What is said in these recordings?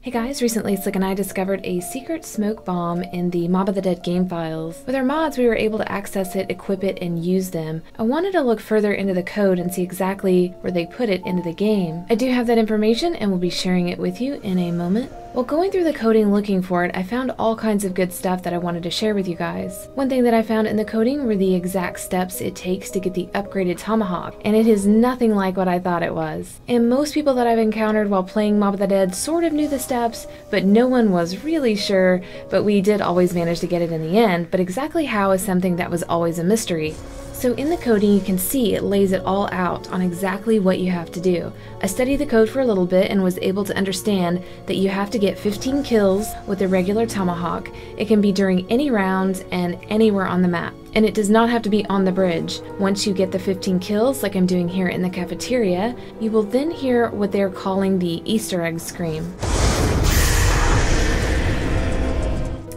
Hey guys, recently Slick and I discovered a secret smoke bomb in the Mob of the Dead game files. With our mods, we were able to access it, equip it, and use them. I wanted to look further into the code and see exactly where they put it into the game. I do have that information and will be sharing it with you in a moment. While going through the coding looking for it, I found all kinds of good stuff that I wanted to share with you guys. One thing that I found in the coding were the exact steps it takes to get the upgraded tomahawk, and it is nothing like what I thought it was. And most people that I've encountered while playing Mob of the Dead sort of knew the steps, but no one was really sure, but we did always manage to get it in the end, but exactly how is something that was always a mystery. So in the coding, you can see it lays it all out on exactly what you have to do. I studied the code for a little bit and was able to understand that you have to get 15 kills with a regular tomahawk. It can be during any round and anywhere on the map. And it does not have to be on the bridge. Once you get the 15 kills, like I'm doing here in the cafeteria, you will then hear what they're calling the Easter egg scream.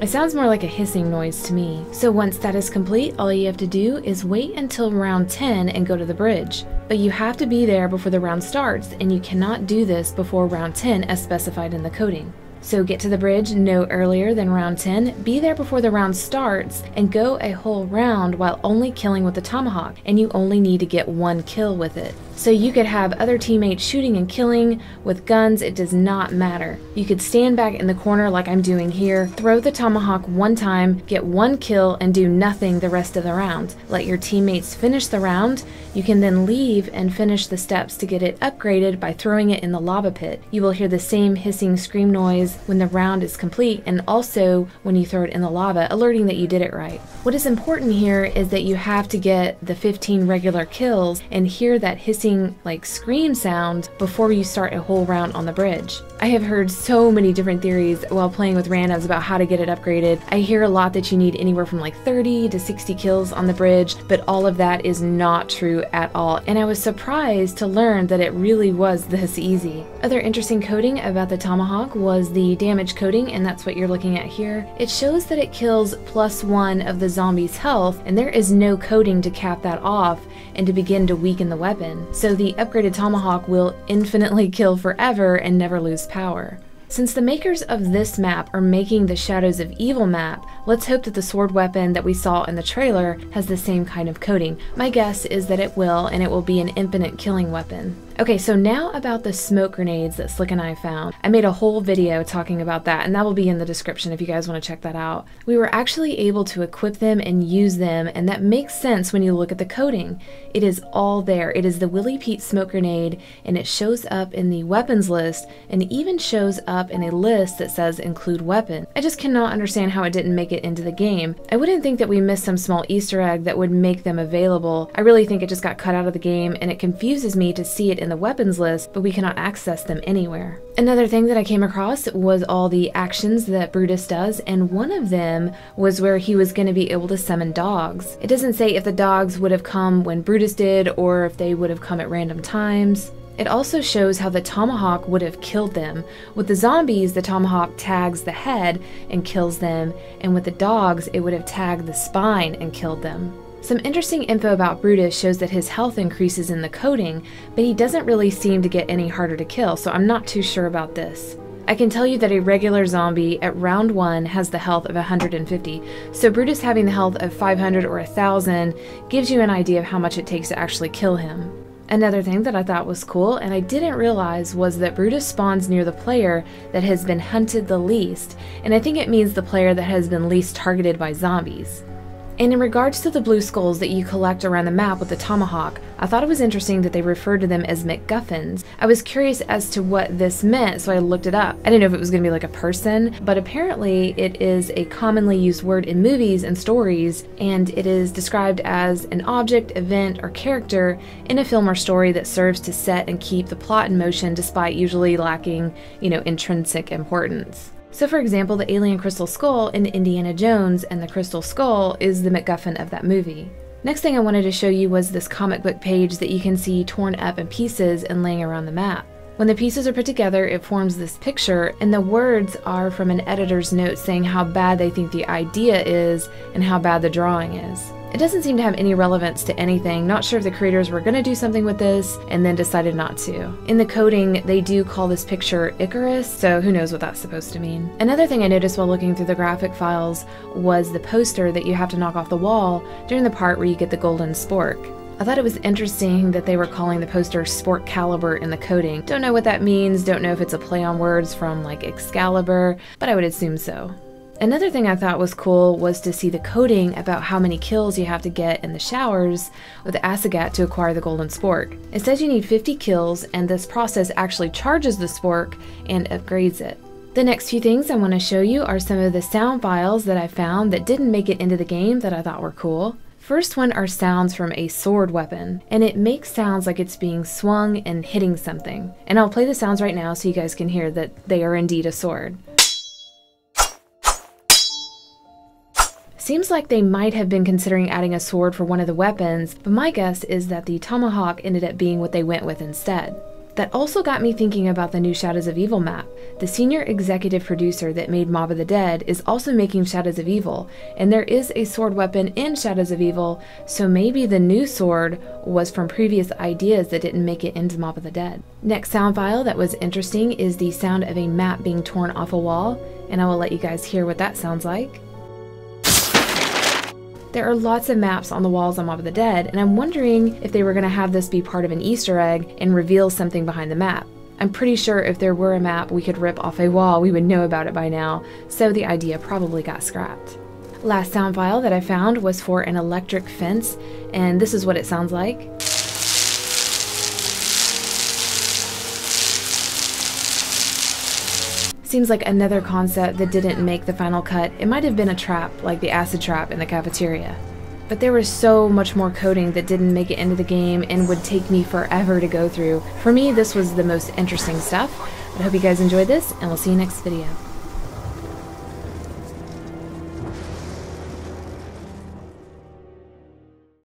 It sounds more like a hissing noise to me. So once that is complete, all you have to do is wait until round 10 and go to the bridge. But you have to be there before the round starts, and you cannot do this before round 10 as specified in the coding. So get to the bridge no earlier than round 10, be there before the round starts, and go a whole round while only killing with the tomahawk, and you only need to get one kill with it. So you could have other teammates shooting and killing with guns, it does not matter. You could stand back in the corner like I'm doing here, throw the tomahawk one time, get one kill, and do nothing the rest of the round. Let your teammates finish the round. You can then leave and finish the steps to get it upgraded by throwing it in the lava pit. You will hear the same hissing scream noise when the round is complete, and also when you throw it in the lava, alerting that you did it right. What is important here is that you have to get the 15 regular kills and hear that hissing like scream sound before you start a whole round on the bridge. I have heard so many different theories while playing with randoms about how to get it upgraded. I hear a lot that you need anywhere from like 30 to 60 kills on the bridge, but all of that is not true at all, and I was surprised to learn that it really was this easy. Other interesting coding about the tomahawk was the damage coding, and that's what you're looking at here. It shows that it kills +1 of the zombie's health, and there is no coding to cap that off and to begin to weaken the weapon. So the upgraded tomahawk will infinitely kill forever and never lose power. Since the makers of this map are making the Shadows of Evil map, let's hope that the sword weapon that we saw in the trailer has the same kind of coding. My guess is that it will, and it will be an infinite killing weapon. Okay, so now about the smoke grenades that Slick and I found. I made a whole video talking about that, and that will be in the description if you guys want to check that out. We were actually able to equip them and use them, and that makes sense when you look at the coding. It is all there. It is the Willie Pete smoke grenade, and it shows up in the weapons list, and even shows up in a list that says include weapon. I just cannot understand how it didn't make it into the game. I wouldn't think that we missed some small Easter egg that would make them available. I really think it just got cut out of the game, and it confuses me to see it in the weapons list, but we cannot access them anywhere. Another thing that I came across was all the actions that Brutus does, and one of them was where he was going to be able to summon dogs. It doesn't say if the dogs would have come when Brutus did or if they would have come at random times. It also shows how the tomahawk would have killed them. With the zombies, the tomahawk tags the head and kills them, and with the dogs, it would have tagged the spine and killed them. Some interesting info about Brutus shows that his health increases in the coding, but he doesn't really seem to get any harder to kill, so I'm not too sure about this. I can tell you that a regular zombie at round 1 has the health of 150, so Brutus having the health of 500 or 1000 gives you an idea of how much it takes to actually kill him. Another thing that I thought was cool, and I didn't realize, was that Brutus spawns near the player that has been hunted the least, and I think it means the player that has been least targeted by zombies. And in regards to the blue skulls that you collect around the map with the tomahawk, I thought it was interesting that they referred to them as MacGuffins. I was curious as to what this meant, so I looked it up. I didn't know if it was going to be like a person, but apparently it is a commonly used word in movies and stories, and it is described as an object, event, or character in a film or story that serves to set and keep the plot in motion despite usually lacking, intrinsic importance. So for example, the alien crystal skull in Indiana Jones and the crystal skull is the MacGuffin of that movie. Next thing I wanted to show you was this comic book page that you can see torn up in pieces and laying around the map. When the pieces are put together, it forms this picture, and the words are from an editor's note saying how bad they think the idea is and how bad the drawing is. It doesn't seem to have any relevance to anything. Not sure if the creators were going to do something with this and then decided not to. In the coding, they do call this picture Icarus, so who knows what that's supposed to mean. Another thing I noticed while looking through the graphic files was the poster that you have to knock off the wall during the part where you get the golden spork. I thought it was interesting that they were calling the poster Spork Caliber in the coding. Don't know what that means, don't know if it's a play on words from like Excalibur, but I would assume so. Another thing I thought was cool was to see the coding about how many kills you have to get in the showers with Asagat to acquire the golden spork. It says you need 50 kills, and this process actually charges the spork and upgrades it. The next few things I want to show you are some of the sound files that I found that didn't make it into the game that I thought were cool. First one are sounds from a sword weapon, and it makes sounds like it's being swung and hitting something. And I'll play the sounds right now so you guys can hear that they are indeed a sword. Seems like they might have been considering adding a sword for one of the weapons, but my guess is that the tomahawk ended up being what they went with instead. That also got me thinking about the new Shadows of Evil map. The senior executive producer that made Mob of the Dead is also making Shadows of Evil, and there is a sword weapon in Shadows of Evil, so maybe the new sword was from previous ideas that didn't make it into Mob of the Dead. Next sound file that was interesting is the sound of a map being torn off a wall, and I will let you guys hear what that sounds like. There are lots of maps on the walls on Mob of the Dead, and I'm wondering if they were going to have this be part of an Easter egg and reveal something behind the map. I'm pretty sure if there were a map we could rip off a wall, we would know about it by now, so the idea probably got scrapped. Last sound file that I found was for an electric fence, and this is what it sounds like. Seems like another concept that didn't make the final cut. It might have been a trap, like the acid trap in the cafeteria. But there was so much more coding that didn't make it into the game and would take me forever to go through. For me, this was the most interesting stuff. I hope you guys enjoyed this, and we'll see you next video.